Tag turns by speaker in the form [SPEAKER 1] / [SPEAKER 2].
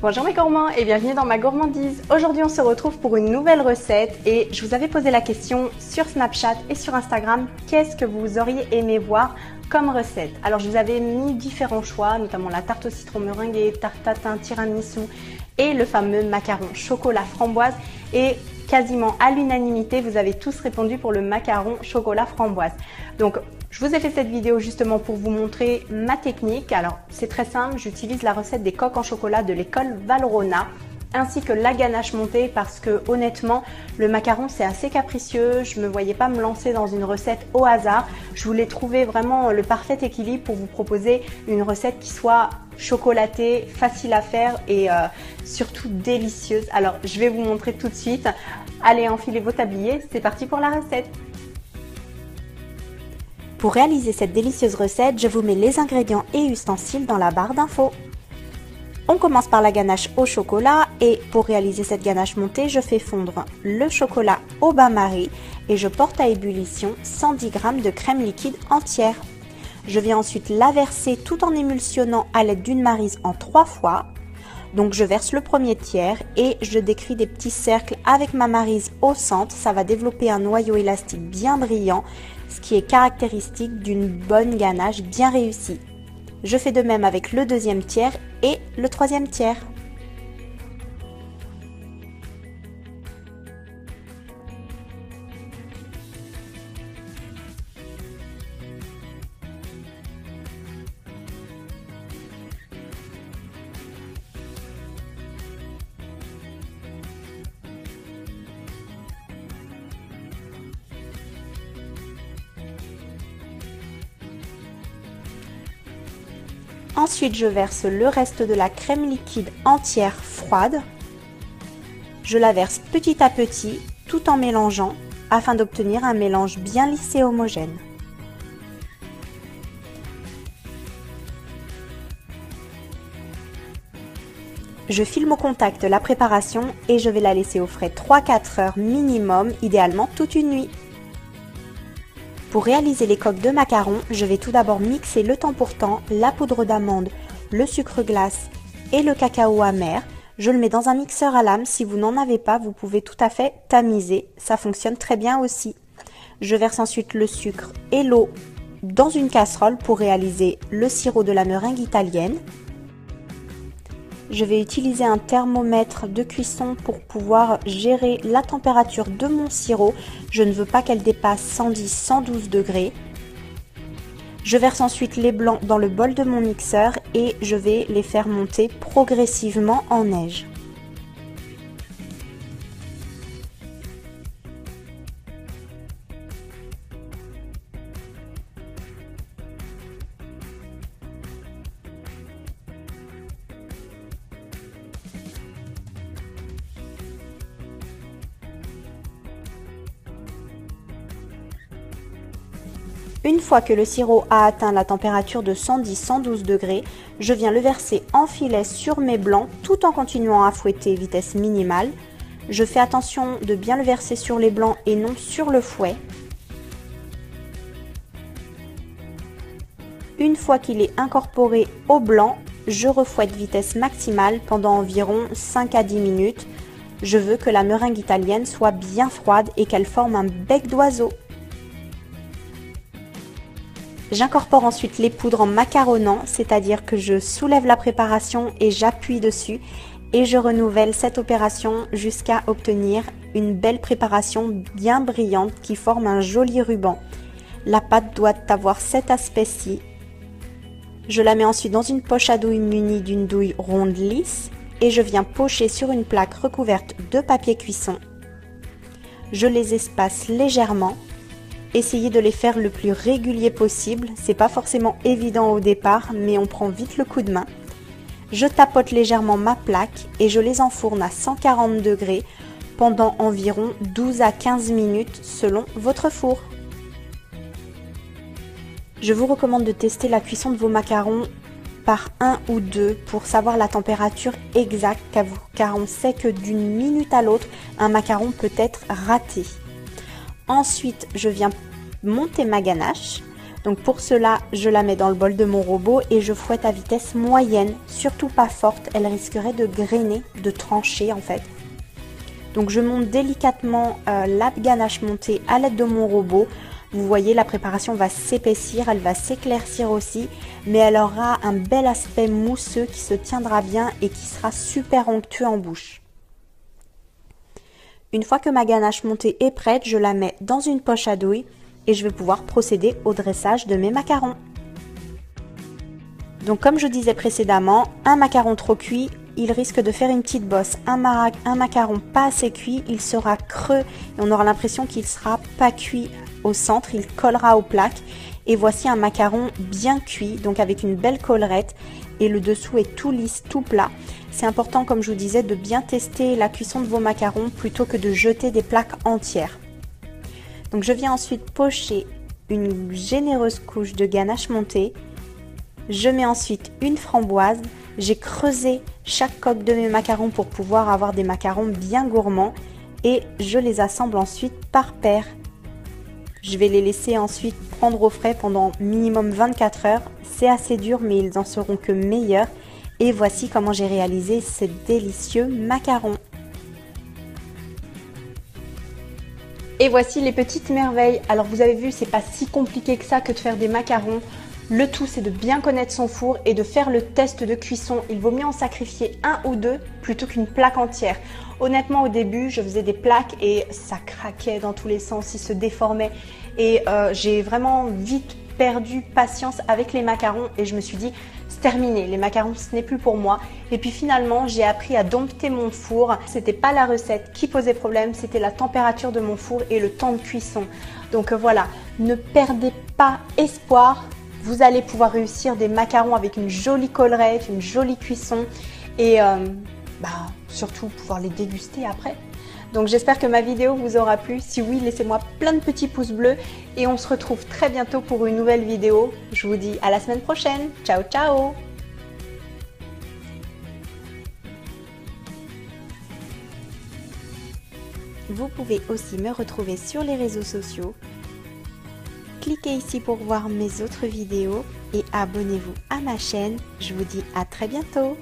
[SPEAKER 1] Bonjour mes gourmands et bienvenue dans ma gourmandise. Aujourd'hui on se retrouve pour une nouvelle recette et je vous avais posé la question sur Snapchat et sur Instagram, qu'est-ce que vous auriez aimé voir comme recette? Alors je vous avais mis différents choix, notamment la tarte au citron meringuée, tarte tatin, tiramisu et le fameux macaron chocolat framboise, et quasiment à l'unanimité vous avez tous répondu pour le macaron chocolat framboise. Donc je vous ai fait cette vidéo justement pour vous montrer ma technique. Alors c'est très simple, j'utilise la recette des coques en chocolat de l'école Valrhona ainsi que la ganache montée parce que honnêtement le macaron c'est assez capricieux, je ne me voyais pas me lancer dans une recette au hasard. Je voulais trouver vraiment le parfait équilibre pour vous proposer une recette qui soit chocolatée, facile à faire et surtout délicieuse. Alors je vais vous montrer tout de suite. Allez, enfilez vos tabliers, c'est parti pour la recette. Pour réaliser cette délicieuse recette, je vous mets les ingrédients et ustensiles dans la barre d'infos. On commence par la ganache au chocolat et pour réaliser cette ganache montée, je fais fondre le chocolat au bain-marie et je porte à ébullition 110 g de crème liquide entière. Je vais ensuite la verser tout en émulsionnant à l'aide d'une maryse en 3 fois. Donc je verse le premier tiers et je décris des petits cercles avec ma maryse au centre. Ça va développer un noyau élastique bien brillant, ce qui est caractéristique d'une bonne ganache bien réussie. Je fais de même avec le deuxième tiers et le troisième tiers. Ensuite, je verse le reste de la crème liquide entière froide. Je la verse petit à petit, tout en mélangeant, afin d'obtenir un mélange bien lisse et homogène. Je filme au contact la préparation et je vais la laisser au frais 3-4 heures minimum, idéalement toute une nuit. Pour réaliser les coques de macarons, je vais tout d'abord mixer le temps pour temps, la poudre d'amande, le sucre glace et le cacao amer. Je le mets dans un mixeur à lame. Si vous n'en avez pas, vous pouvez tout à fait tamiser. Ça fonctionne très bien aussi. Je verse ensuite le sucre et l'eau dans une casserole pour réaliser le sirop de la meringue italienne. Je vais utiliser un thermomètre de cuisson pour pouvoir gérer la température de mon sirop. Je ne veux pas qu'elle dépasse 110-112 degrés. Je verse ensuite les blancs dans le bol de mon mixeur et je vais les faire monter progressivement en neige. Une fois que le sirop a atteint la température de 110-112 degrés, je viens le verser en filet sur mes blancs tout en continuant à fouetter vitesse minimale. Je fais attention de bien le verser sur les blancs et non sur le fouet. Une fois qu'il est incorporé au blanc, je refouette vitesse maximale pendant environ 5 à 10 minutes. Je veux que la meringue italienne soit bien froide et qu'elle forme un bec d'oiseau. J'incorpore ensuite les poudres en macaronnant, c'est-à-dire que je soulève la préparation et j'appuie dessus et je renouvelle cette opération jusqu'à obtenir une belle préparation bien brillante qui forme un joli ruban. La pâte doit avoir cet aspect-ci. Je la mets ensuite dans une poche à douille munie d'une douille ronde lisse et je viens pocher sur une plaque recouverte de papier cuisson. Je les espace légèrement. Essayez de les faire le plus régulier possible, c'est pas forcément évident au départ, mais on prend vite le coup de main. Je tapote légèrement ma plaque et je les enfourne à 140 degrés pendant environ 12 à 15 minutes selon votre four. Je vous recommande de tester la cuisson de vos macarons par 1 ou 2 pour savoir la température exacte, car on sait que d'une minute à l'autre, un macaron peut être raté. Ensuite, je viens monter ma ganache. Donc pour cela, je la mets dans le bol de mon robot et je fouette à vitesse moyenne, surtout pas forte, elle risquerait de grainer, de trancher en fait. Donc je monte délicatement la ganache montée à l'aide de mon robot. Vous voyez, la préparation va s'épaissir, elle va s'éclaircir aussi, mais elle aura un bel aspect mousseux qui se tiendra bien et qui sera super onctueux en bouche. Une fois que ma ganache montée est prête, je la mets dans une poche à douille et je vais pouvoir procéder au dressage de mes macarons. Donc comme je disais précédemment, un macaron trop cuit, il risque de faire une petite bosse. Un macaron pas assez cuit, il sera creux et on aura l'impression qu'il sera pas cuit au centre, il collera aux plaques. Et voici un macaron bien cuit, donc avec une belle collerette et le dessous est tout lisse, tout plat. C'est important, comme je vous disais, de bien tester la cuisson de vos macarons plutôt que de jeter des plaques entières. Donc je viens ensuite pocher une généreuse couche de ganache montée. Je mets ensuite une framboise. J'ai creusé chaque coque de mes macarons pour pouvoir avoir des macarons bien gourmands et je les assemble ensuite par paire. Je vais les laisser ensuite prendre au frais pendant minimum 24 heures. C'est assez dur mais ils en seront que meilleurs. Et voici comment j'ai réalisé ces délicieux macarons. Et voici les petites merveilles. Alors vous avez vu, c'est pas si compliqué que ça que de faire des macarons. Le tout, c'est de bien connaître son four et de faire le test de cuisson. Il vaut mieux en sacrifier un ou deux plutôt qu'une plaque entière. Honnêtement, au début, je faisais des plaques et ça craquait dans tous les sens, il se déformait. Et j'ai vraiment vite perdu patience avec les macarons et je me suis dit, c'est terminé, les macarons, ce n'est plus pour moi. Et puis finalement, j'ai appris à dompter mon four. C'était pas la recette qui posait problème, c'était la température de mon four et le temps de cuisson. Donc voilà, ne perdez pas espoir. Vous allez pouvoir réussir des macarons avec une jolie collerette, une jolie cuisson et surtout pouvoir les déguster après. Donc j'espère que ma vidéo vous aura plu. Si oui, laissez-moi plein de petits pouces bleus et on se retrouve très bientôt pour une nouvelle vidéo. Je vous dis à la semaine prochaine. Ciao, ciao! Vous pouvez aussi me retrouver sur les réseaux sociaux. Cliquez ici pour voir mes autres vidéos et abonnez-vous à ma chaîne. Je vous dis à très bientôt.